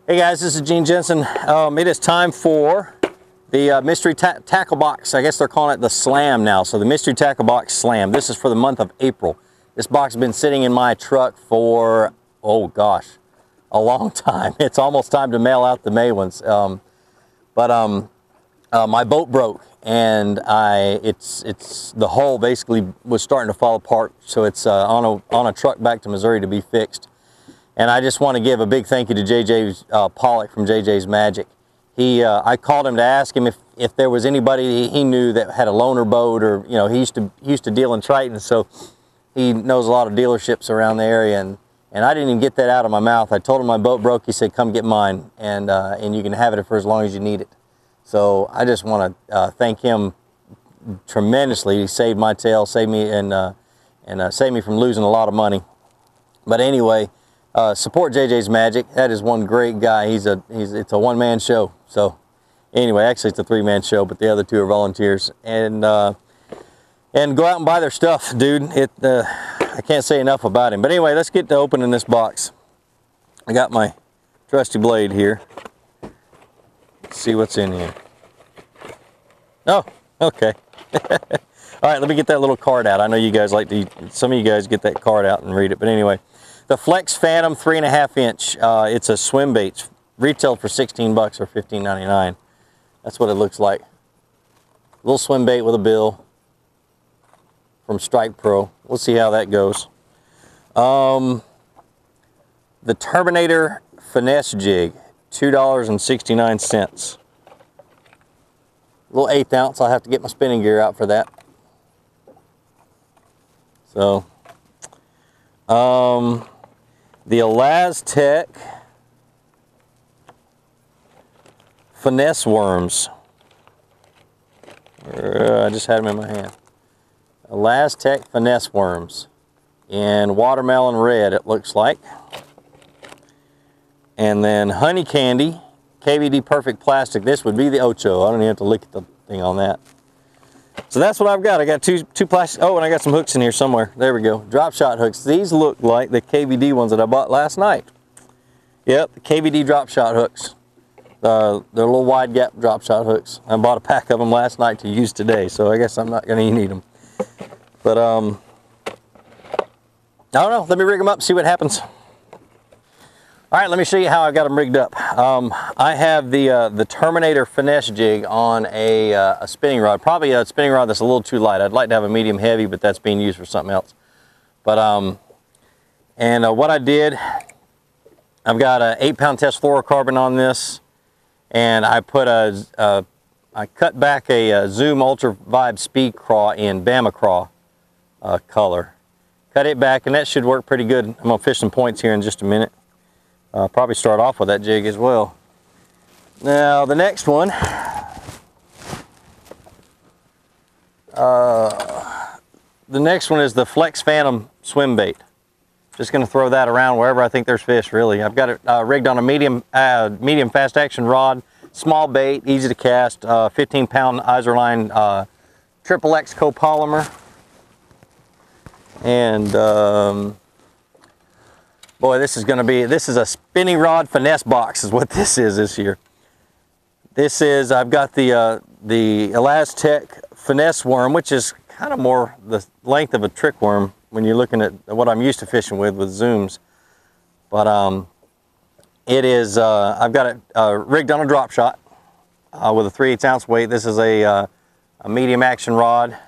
Hey guys, this is Gene Jensen. It is time for the mystery tackle box. I guess they're calling it the Slam now. So the mystery tackle box Slam. This is for the month of April. This box has been sitting in my truck for, oh gosh, a long time. It's almost time to mail out the May ones. My boat broke, and the hull basically was starting to fall apart. So it's on a truck back to Missouri to be fixed. And I just want to give a big thank you to JJ Pollock from JJ's Magic. I called him to ask him if there was anybody he knew that had a loaner boat, or he used to deal in Triton, so he knows a lot of dealerships around the area. And I didn't even get that out of my mouth. I told him my boat broke. He said, "Come get mine, and you can have it for as long as you need it." So I just want to thank him tremendously. He saved my tail, saved me, and saved me from losing a lot of money. But anyway. Support JJ's Magic. That is one great guy. It's a one-man show. So anyway, actually it's a three-man show, but the other two are volunteers. And go out and buy their stuff, dude. I can't say enough about him. But anyway, let's get to opening this box. I got my trusty blade here. Let's see what's in here. Oh, okay. All right, let me get that little card out. I know you guys some of you guys get that card out and read it. But anyway. The Flex Phantom 3.5 inch, it's a swim bait, retailed for 16 bucks or $15.99. That's what it looks like. Little swim bait with a bill from Strike Pro. We'll see how that goes. The Terminator Finesse Jig, $2.69. Little 1/8 ounce. I'll have to get my spinning gear out for that. So, the Elastec Finesse Worms. I just had them in my hand. Elastec Finesse Worms in watermelon red, it looks like. And then Honey Candy KVD Perfect Plastic. This would be the Ocho. I don't even have to look at the thing on that. So that's what I've got. I got two plastic. Oh, and I got some hooks in here somewhere. There we go. Drop shot hooks. These look like the KVD ones that I bought last night. Yep, the KVD drop shot hooks. They're little wide gap drop shot hooks. I bought a pack of them last night to use today, so I guess I'm not going to need them. But I don't know. Let me rig them up, see what happens. All right, let me show you how I got them rigged up. I have the Terminator Finesse Jig on a spinning rod, probably a spinning rod that's a little too light. I'd like to have a medium heavy, but that's being used for something else. But what I did, I've got an 8-pound test fluorocarbon on this, and I put I cut back a Zoom Ultra Vibe Speed Craw in Bama Craw color. Cut it back, and that should work pretty good. I'm gonna fish some points here in just a minute. Probably start off with that jig as well. Now the next one, is the Flex Phantom swim bait. Just going to throw that around wherever I think there's fish. Really, I've got it rigged on a medium fast action rod, small bait, easy to cast, 15-pound Izerline XXX copolymer, and boy, this is a spinning rod finesse box is what this is this year. This is, I've got the Elastec Finesse Worm, which is kind of more the length of a trick worm when you're looking at what I'm used to fishing with zooms. But it is, I've got it rigged on a drop shot with a 3/8 ounce weight. This is a medium action rod.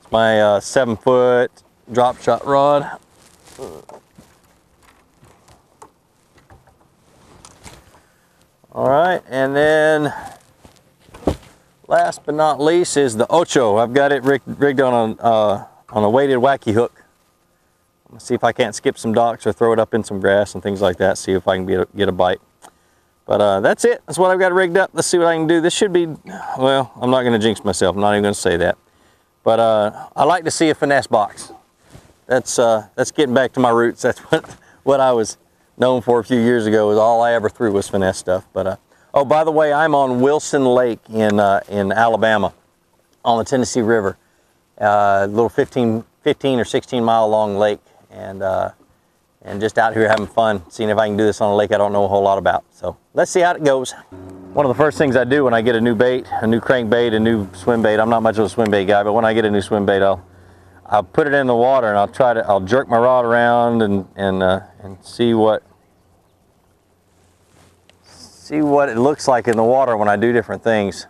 It's my 7-foot drop shot rod. All right, and then last but not least is the Ocho. I've got it rigged on a weighted wacky hook. I'm gonna see if I can't skip some docks or throw it up in some grass and things like that. See if I can get a bite. But that's it. That's what I've got rigged up. Let's see what I can do. This should be, well, I'm not going to jinx myself. I'm not even going to say that. But I like to see a finesse box. That's getting back to my roots. That's what I was known for a few years ago. Was all I ever threw was finesse stuff. But oh, by the way, I'm on Wilson Lake in Alabama, on the Tennessee River. Little 15 or 16 mile long lake, and and just out here having fun, seeing if I can do this on a lake I don't know a whole lot about. So let's see how it goes. One of the first things I do when I get a new bait, a new crankbait, a new swim bait, I'm not much of a swim bait guy, but when I get a new swim bait, I'll put it in the water and I'll jerk my rod around and see what it looks like in the water when I do different things.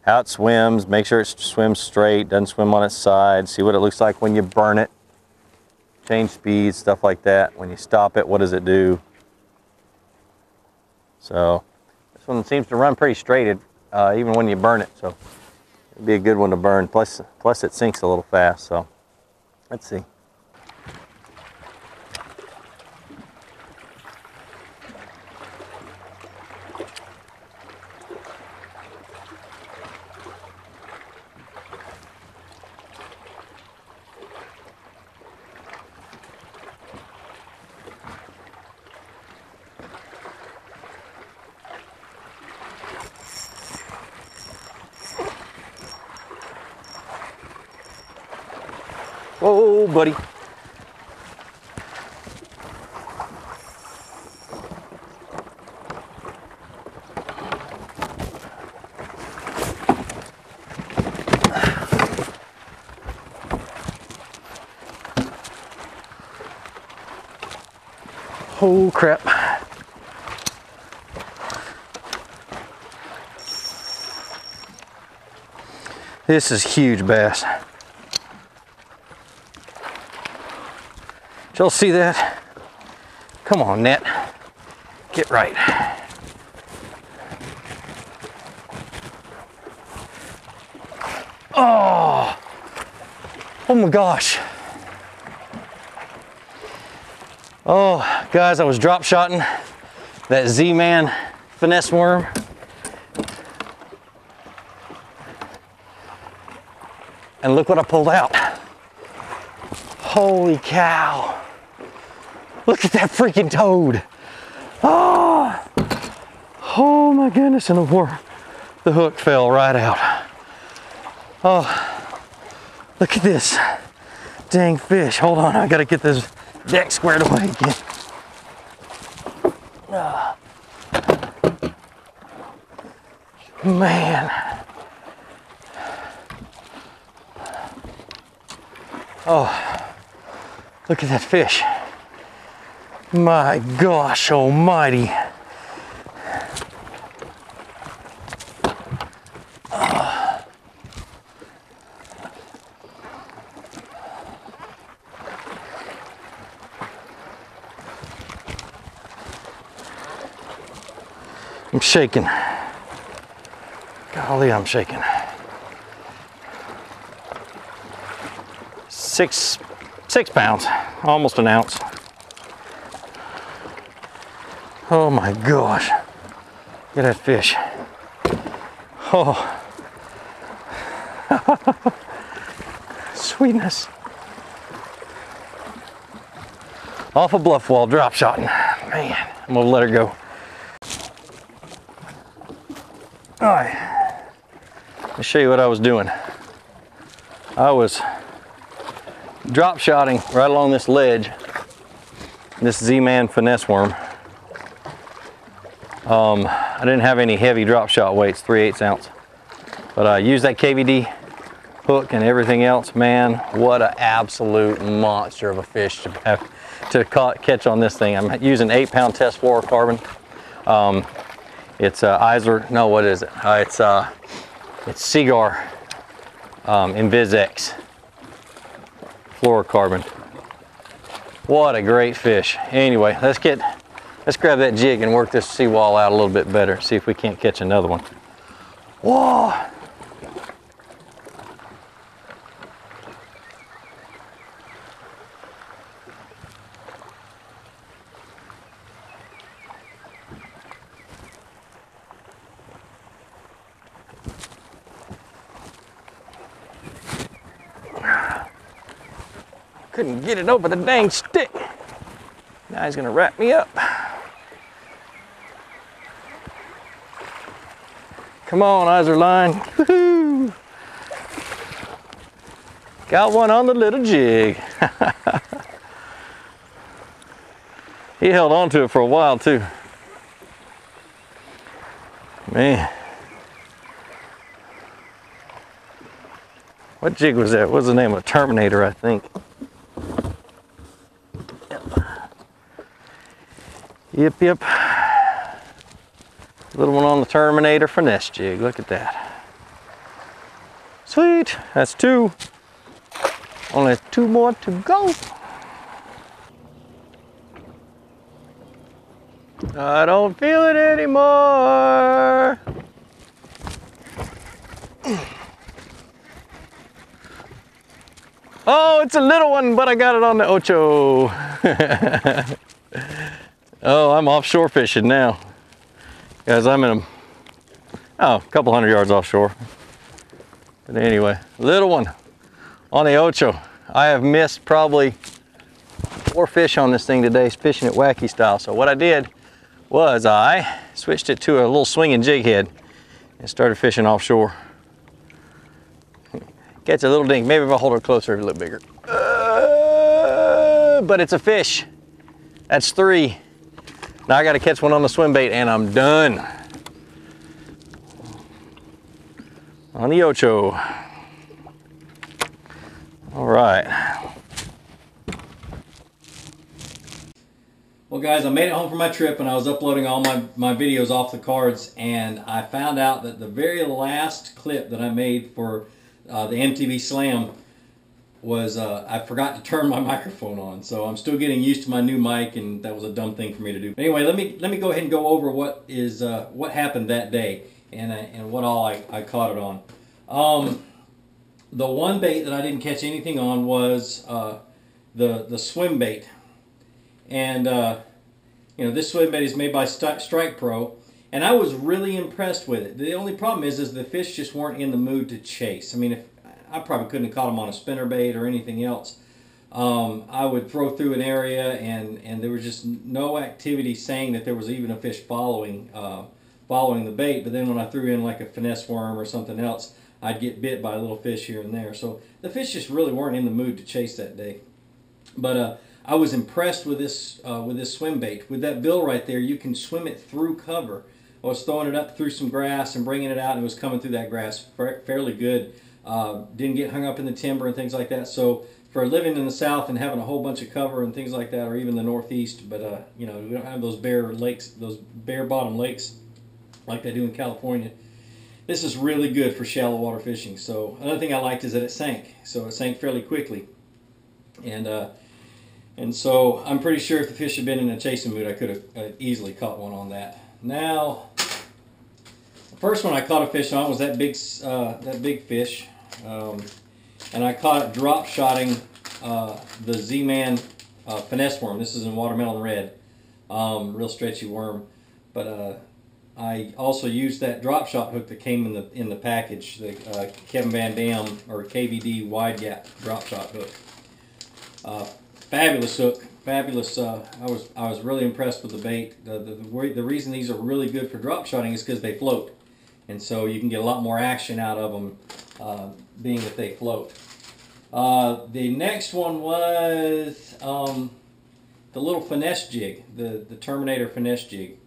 How it swims, make sure it swims straight, doesn't swim on its side, see what it looks like when you burn it, change speed, stuff like that. When you stop it, what does it do? So this one seems to run pretty straight even when you burn it, so it'd be a good one to burn. Plus it sinks a little fast, so let's see. Whoa, buddy. Oh, crap. This is huge bass. Did y'all see that? Come on, net. Get right. Oh! Oh my gosh. Oh, guys, I was drop shotting that Z-Man finesse worm. And look what I pulled out. Holy cow. Look at that freaking toad. Oh, oh my goodness, and the hook fell right out. Oh, look at this dang fish. Hold on, I gotta get this deck squared away again. Man. Oh, look at that fish. My gosh almighty. I'm shaking. Golly, I'm shaking. 6 pounds, almost an ounce. Oh my gosh. Look at that fish. Oh. Sweetness. Off a bluff wall, drop shotting. Man, I'm gonna let her go. All right, let me show you what I was doing. I was drop shotting right along this ledge, this Z-Man finesse worm. I didn't have any heavy drop shot weights, 3/8 ounce, but I used that KVD hook and everything else. Man, what an absolute monster of a fish to have to catch on this thing. I'm using 8-pound test fluorocarbon. It's Isler, no, what is it? It's Seagar InvisX fluorocarbon. What a great fish. Anyway, let's grab that jig and work this seawall out a little bit better. See if we can't catch another one. Whoa! Couldn't get it over the dang stick. Now he's gonna wrap me up. Come on, Iser line. Woohoo! Got one on the little jig. He held on to it for a while too. Man. What jig was that? What was the name of Terminator, I think. Yep, yep. Little one on the Terminator finesse jig. Look at that. Sweet. That's 2. Only 2 more to go. I don't feel it anymore. Oh, it's a little one, but I got it on the Ocho. Oh, I'm offshore fishing now. Guys, I'm in a couple hundred yards offshore. But anyway, little one on the Ocho. I have missed probably 4 fish on this thing today, fishing it wacky style. So what I did was I switched it to a little swinging jig head and started fishing offshore. Catch a little dink. Maybe if I hold it closer, it'll look bigger. But it's a fish. That's 3. Now I got to catch one on the swim bait and I'm done. On the Ocho. All right. Well guys, I made it home from my trip and I was uploading all my videos off the cards, and I found out that the very last clip that I made for the MTB Slam was I forgot to turn my microphone on. So I'm still getting used to my new mic, and that was a dumb thing for me to do. Anyway, let me go ahead and go over what happened that day and what all I caught it on. The one bait that I didn't catch anything on was the swim bait, and you know, this swim bait is made by Strike Pro. And I was really impressed with it. The only problem is the fish just weren't in the mood to chase. I mean, I probably couldn't have caught them on a spinnerbait or anything else. I would throw through an area and there was just no activity saying that there was even a fish following the bait. But then when I threw in like a finesse worm or something else, I'd get bit by a little fish here and there. So the fish just really weren't in the mood to chase that day. But I was impressed with this swim bait. With that bill right there, you can swim it through cover. I was throwing it up through some grass and bringing it out, and it was coming through that grass fairly good. Didn't get hung up in the timber and things like that. So for living in the South and having a whole bunch of cover and things like that, or even the Northeast, but you know, we don't have those bare lakes, those bare bottom lakes like they do in California. This is really good for shallow water fishing. So another thing I liked is that it sank. So it sank fairly quickly, and so I'm pretty sure if the fish had been in a chasing mood, I could have easily caught one on that. Now, the first one I caught a fish on was that big fish, and I caught it drop shotting the Z-Man finesse worm. This is in watermelon red, real stretchy worm. But I also used that drop shot hook that came in the package, the Kevin Van Dam or KVD wide gap drop shot hook. Fabulous hook. Fabulous. I was really impressed with the bait. The reason these are really good for drop shotting is because they float, and so you can get a lot more action out of them being that they float. The next one was the little finesse jig, the Terminator finesse jig.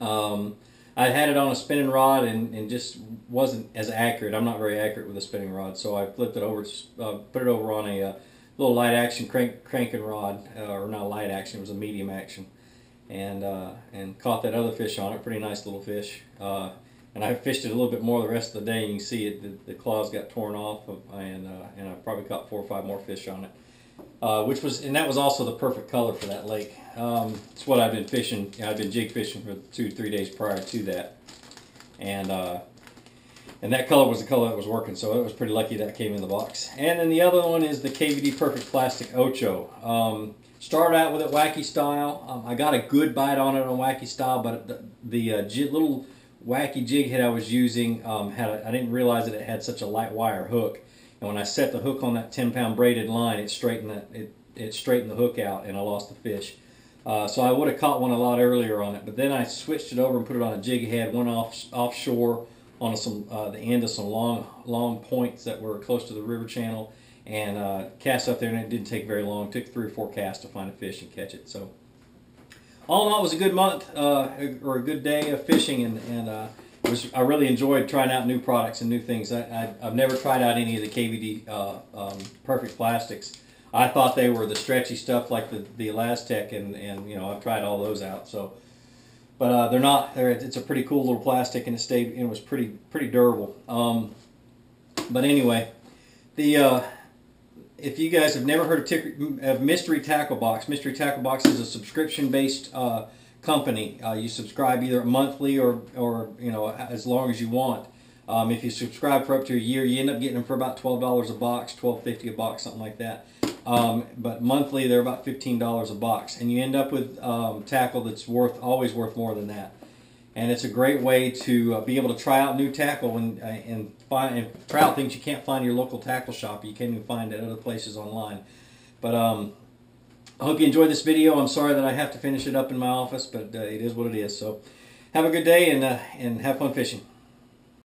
I had it on a spinning rod and just wasn't as accurate. I'm not very accurate with a spinning rod, so I flipped it over, put it over on a little light action cranking rod, or not light action, it was a medium action, and caught that other fish on it. Pretty nice little fish, and I fished it a little bit more the rest of the day, and you can see it, the claws got torn off, and I probably caught 4 or 5 more fish on it, that was also the perfect color for that lake. It's what I've been fishing. I've been jig fishing for 2-3 days prior to that, and that color was the color that was working, so it was pretty lucky that came in the box. And then the other one is the KVD Perfect Plastic Ocho. Started out with it wacky style. I got a good bite on it on wacky style, but the little wacky jig head I was using I didn't realize that it had such a light wire hook. And when I set the hook on that 10-pound braided line, it straightened the hook out, and I lost the fish. So I would have caught one a lot earlier on it, but then I switched it over and put it on a jig head, went offshore on the end of some long points that were close to the river channel, and cast up there, and it didn't take very long. It took 3 or 4 casts to find a fish and catch it. So all in all, it was a good month or a good day of fishing, and I really enjoyed trying out new products and new things. I've never tried out any of the KVD Perfect Plastics. I thought they were the stretchy stuff like the Elastec, and you know, I've tried all those out. So, but they're not. It's a pretty cool little plastic, and it was pretty durable. But anyway, the if you guys have never heard of Mystery Tackle Box, Mystery Tackle Box is a subscription-based company. You subscribe either monthly or you know, as long as you want. If you subscribe for up to a year, you end up getting them for about $12 a box, $12.50 a box, something like that. But monthly, they're about $15 a box, and you end up with tackle that's always worth more than that. And it's a great way to be able to try out new tackle and try out things you can't find in your local tackle shop. You can't even find at other places online. But I hope you enjoyed this video. I'm sorry that I have to finish it up in my office, but it is what it is. So have a good day and have fun fishing.